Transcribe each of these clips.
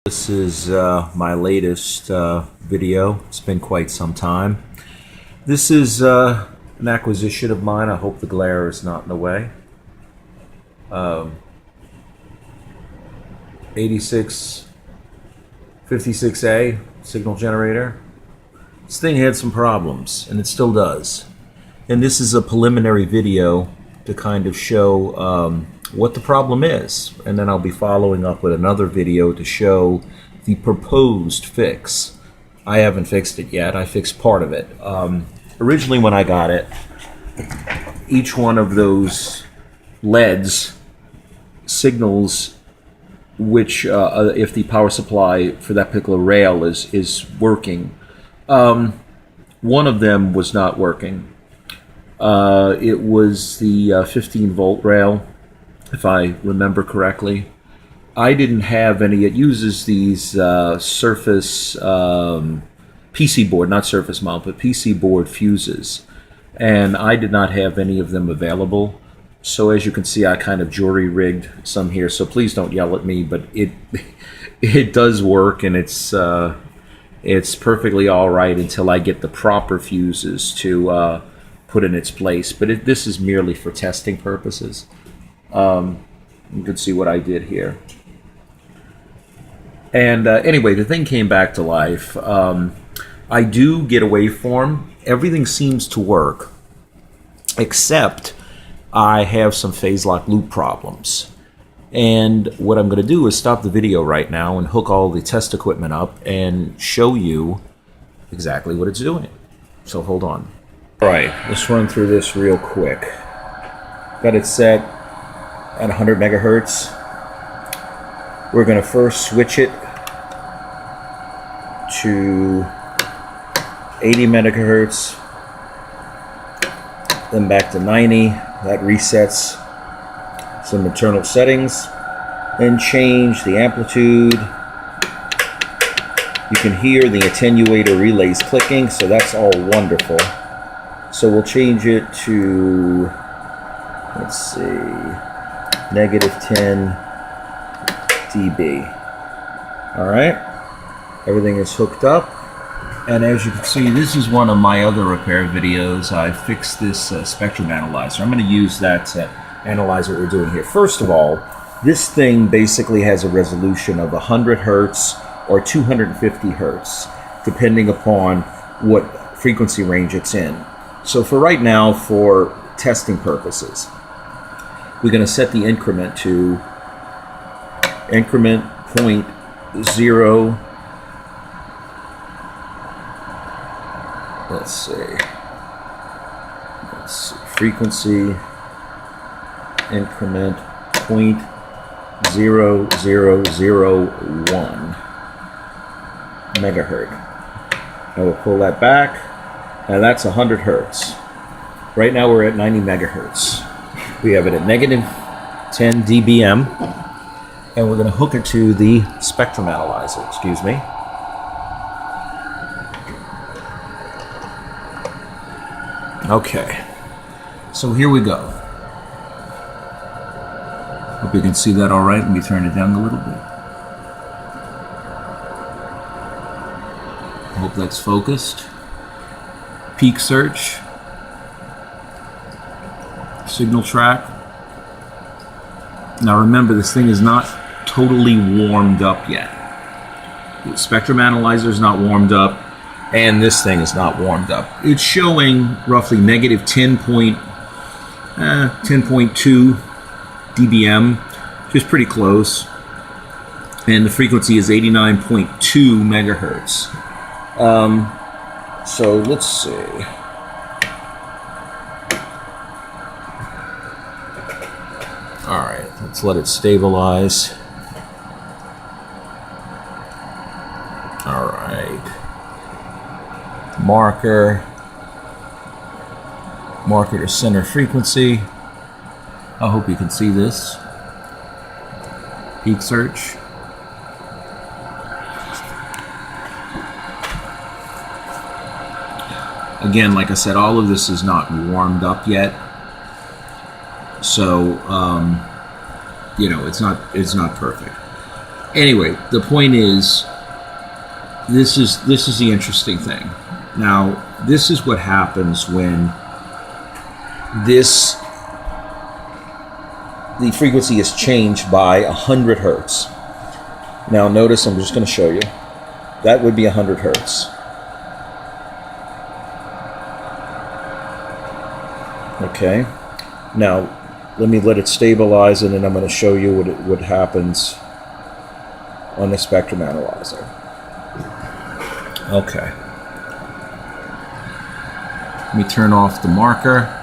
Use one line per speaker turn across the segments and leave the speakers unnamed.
This is my latest video. It's been quite some time. This is an acquisition of mine. I hope the glare is not in the way. 8656A signal generator. This thing had some problems, and it still does. And this is a preliminary video to kind of show what the problem is, and then I'll be following up with another video to show the proposed fix. I haven't fixed it yet. I fixed part of it. Originally when I got it, each one of those LEDs signals which if the power supply for that particular rail is working. One of them was not working. It was the 15 volt rail, if I remember correctly. I didn't have any. It uses these Surface PC board, not Surface mount, but PC board fuses, and I did not have any of them available. So as you can see, I kind of jury rigged some here. So please don't yell at me, but it does work, and it's perfectly all right until I get the proper fuses to put in its place. But this is merely for testing purposes. You can see what I did here. And anyway, the thing came back to life. I do get a waveform. Everything seems to work, except I have some phase lock loop problems. And what I'm going to do is stop the video right now and hook all the test equipment up and show you exactly what it's doing. So hold on. All right, let's run through this real quick. Got it set at 100 megahertz. We're going to first switch it to 80 megahertz, then back to 90. That resets some internal settings. Then change the amplitude. You can hear the attenuator relays clicking, so that's all wonderful. So we'll change it to, let's see, negative 10 dB. Alright, everything is hooked up, and as you can see, this is one of my other repair videos. I fixed this spectrum analyzer. I'm going to use that to analyze what we're doing here. First of all, this thing basically has a resolution of 100 hertz or 250 hertz, depending upon what frequency range it's in. So for right now, for testing purposes, we're going to set the increment to increment 0.0. Let's see, frequency increment 0.0001 megahertz. Now we'll pull that back. Now that's 100 hertz. Right now we're at 90 megahertz. We have it at negative 10 dBm, and we're going to hook it to the spectrum analyzer. Excuse me. Okay, so here we go. Hope you can see that all right. Let me turn it down a little bit. Hope that's focused. Peak search. Signal track. Now remember, this thing is not totally warmed up yet. The spectrum analyzer is not warmed up, and this thing is not warmed up. It's showing roughly negative 10.2 dBm, which is pretty close, and the frequency is 89.2 megahertz. So let's see. All right, let's let it stabilize. All right. Marker to center frequency. I hope you can see this. Peak search. Again, like I said, all of this is not warmed up yet. So, you know, it's not perfect. Anyway, the point is, this is the interesting thing. Now, this is what happens when the frequency is changed by 100 hertz. Now, notice I'm just going to show you. That would be 100 hertz. Okay. Now, let it stabilize, and then I'm going to show you what happens on the spectrum analyzer. Okay. Let me turn off the marker.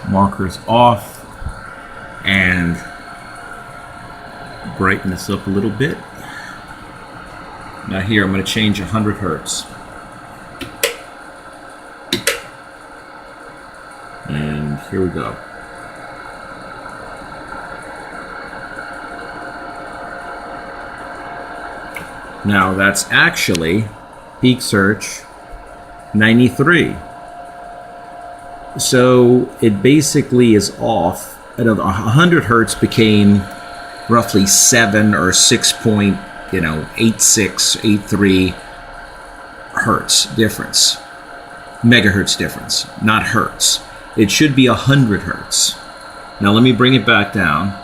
Marker's off, and brighten this up a little bit. Now here I'm going to change 100 hertz. And here we go. Now that's actually peak search 93. So it basically is off. 100 hertz became roughly 7 or 6.8683 hertz difference, megahertz difference, not hertz. It should be 100 hertz. Now let me bring it back down.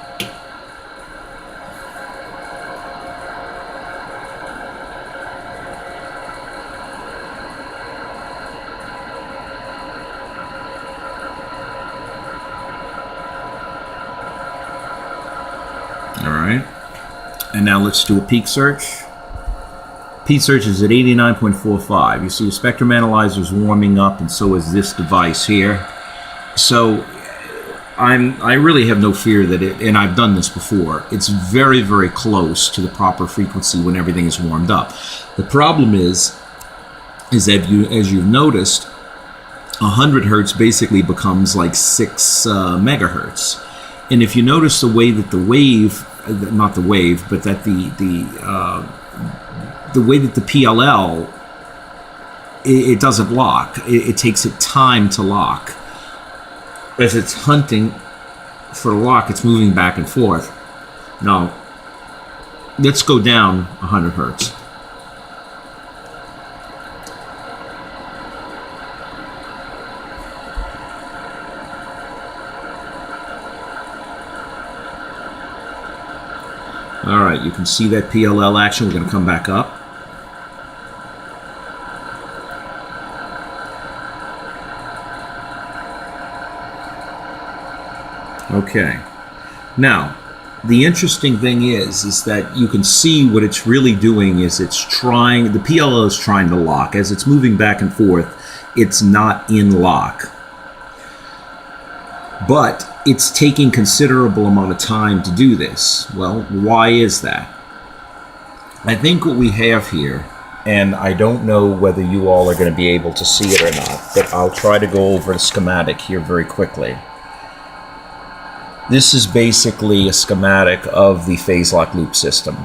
Alright, and now let's do a peak search. Peak search is at 89.45. You see the spectrum analyzer is warming up, and so is this device here. So I really have no fear that it, and I've done this before, it's very, very close to the proper frequency when everything is warmed up. The problem is that as you've noticed, 100 hertz basically becomes like 6 megahertz. And if you notice the way that the wave, not the wave, but that the way that the PLL, it doesn't lock. It takes it time to lock. As it's hunting for the lock, it's moving back and forth. Now, let's go down 100 hertz. All right, you can see that PLL action. We're going to come back up. Okay. Now, the interesting thing is that you can see what it's really doing is the PLL is trying to lock. As it's moving back and forth, it's not in lock. But it's taking considerable amount of time to do this. Well, why is that? I think what we have here, and I don't know whether you all are going to be able to see it or not, but I'll try to go over the schematic here very quickly. This is basically a schematic of the phase lock loop system.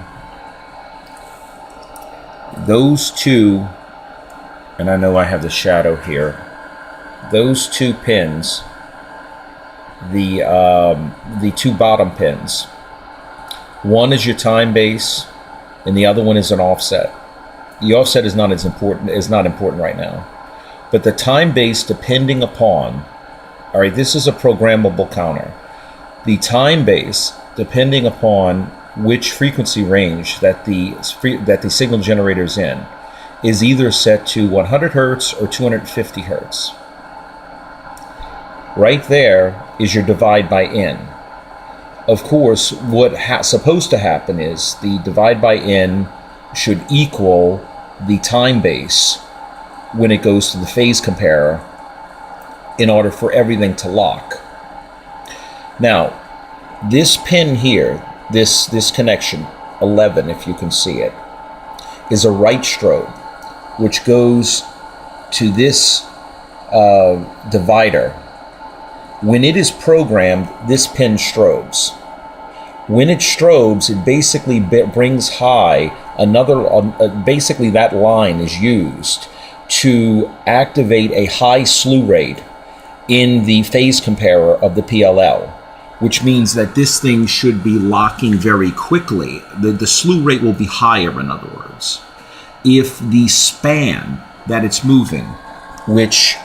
Those two, and I know I have the shadow here, those two pins, the two bottom pins, one is your time base and the other one is an offset. The offset is not important right now, but the time base, depending upon, all right, this is a programmable counter. The time base, depending upon which frequency range that the signal generator is in, is either set to 100 hertz or 250 hertz. Right there is your divide by N. Of course, what's supposed to happen is the divide by N should equal the time base when it goes to the phase comparer in order for everything to lock. Now, this pin here, this connection, 11 if you can see it, is a right strobe, which goes to this divider. When it is programmed, this pin strobes. When it strobes, it basically brings high basically that line is used to activate a high slew rate in the phase comparer of the PLL, which means that this thing should be locking very quickly. The slew rate will be higher, in other words, if the span that it's moving, which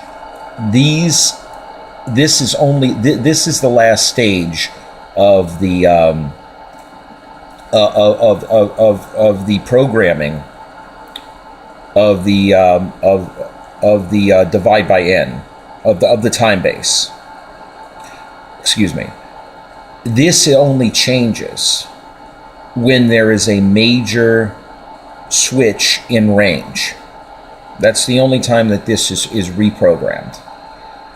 this is the last stage of the of the programming of the divide by n of the time base. Excuse me. This only changes when there is a major switch in range. That's the only time that this is reprogrammed.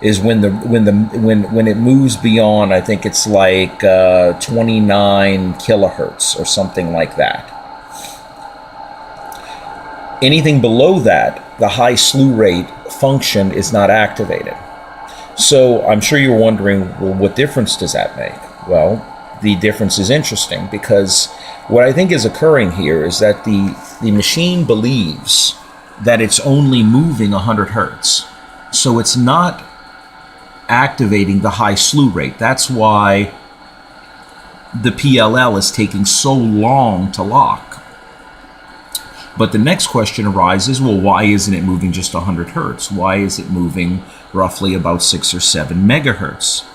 Is when it moves beyond, I think it's like 29 kilohertz or something like that. Anything below that, the high slew rate function is not activated. So I'm sure you're wondering, well, what difference does that make? Well, the difference is interesting, because what I think is occurring here is that the machine believes that it's only moving 100 hertz. So it's not activating the high slew rate. That's why the PLL is taking so long to lock. But the next question arises, well, why isn't it moving just 100 hertz? Why is it moving roughly about 6 or 7 megahertz?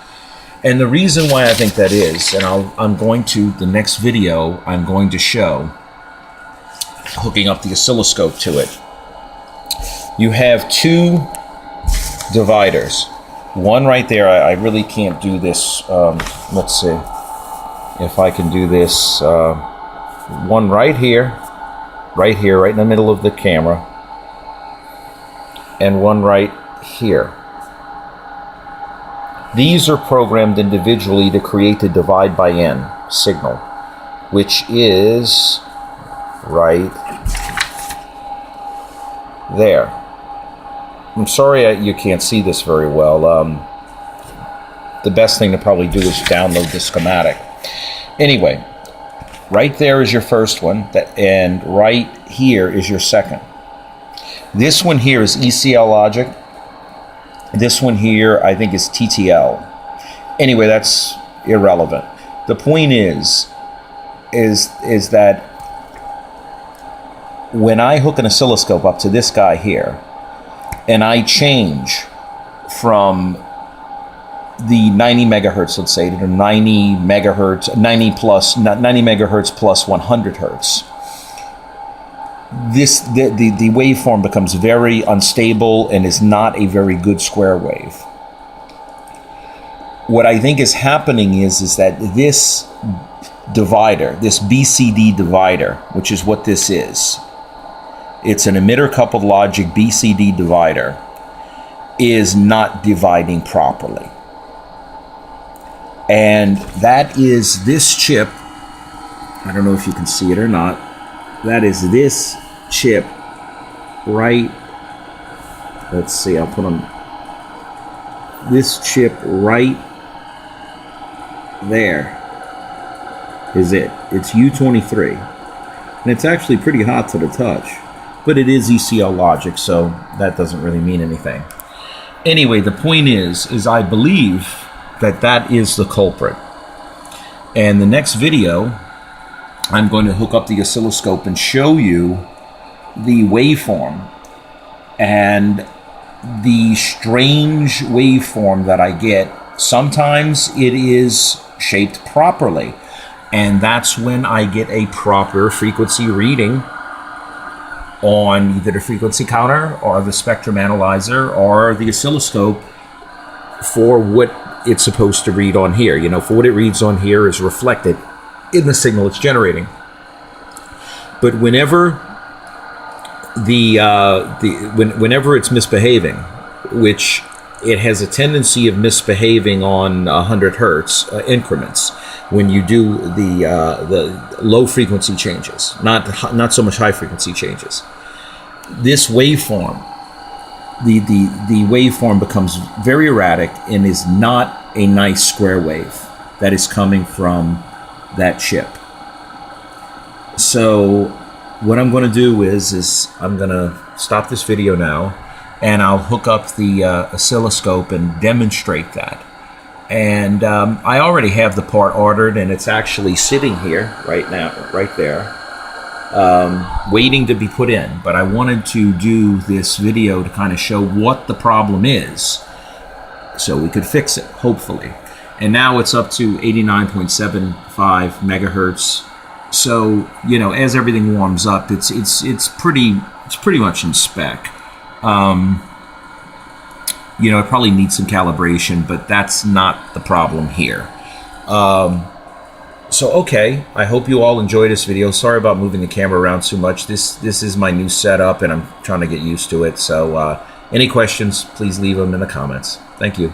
And the reason why I think that is, and I'm going to, the next video, I'm going to show, hooking up the oscilloscope to it. You have two dividers. One right there, I really can't do this. Let's see if I can do this. One right here, right in the middle of the camera, and one right here. These are programmed individually to create the divide by n signal, which is right there. I'm sorry you can't see this very well. The best thing to probably do is download the schematic. Anyway, right there is your first one, and right here is your second. This one here is ECL logic. This one here, I think, is TTL. Anyway, that's irrelevant. The point is that when I hook an oscilloscope up to this guy here, and I change from the 90 megahertz, let's say, to the 90 megahertz, 90 megahertz plus 100 hertz, the waveform becomes very unstable and is not a very good square wave. What I think is happening is that this divider, this BCD divider, which is what this is, it's an emitter coupled logic BCD divider, is not dividing properly. And that is this chip. I don't know if you can see it or not. That is this chip right, let's see, I'll put on this chip right there is it. It's U23. And it's actually pretty hot to the touch, but it is ECL logic, so that doesn't really mean anything. Anyway, the point is I believe that is the culprit. And the next video, I'm going to hook up the oscilloscope and show you the waveform and the strange waveform that I get. Sometimes it is shaped properly, and that's when I get a proper frequency reading on either the frequency counter or the spectrum analyzer or the oscilloscope for what it's supposed to read on here. You know, for what it reads on here is reflected in the signal it's generating. But whenever whenever it's misbehaving, which it has a tendency of misbehaving on 100 hertz increments when you do the low frequency changes, not so much high frequency changes. This waveform, the waveform becomes very erratic and is not a nice square wave that is coming from that chip. So what I'm going to do is I'm going to stop this video now, and I'll hook up the oscilloscope and demonstrate that. And I already have the part ordered, and it's actually sitting here right now, right there, waiting to be put in. But I wanted to do this video to kind of show what the problem is so we could fix it, hopefully. And now it's up to 89.75 megahertz. So, you know, as everything warms up, it's pretty much in spec. You know, it probably needs some calibration, but that's not the problem here. So, okay, I hope you all enjoy this video. Sorry about moving the camera around so much. This is my new setup, and I'm trying to get used to it. So, any questions, please leave them in the comments. Thank you.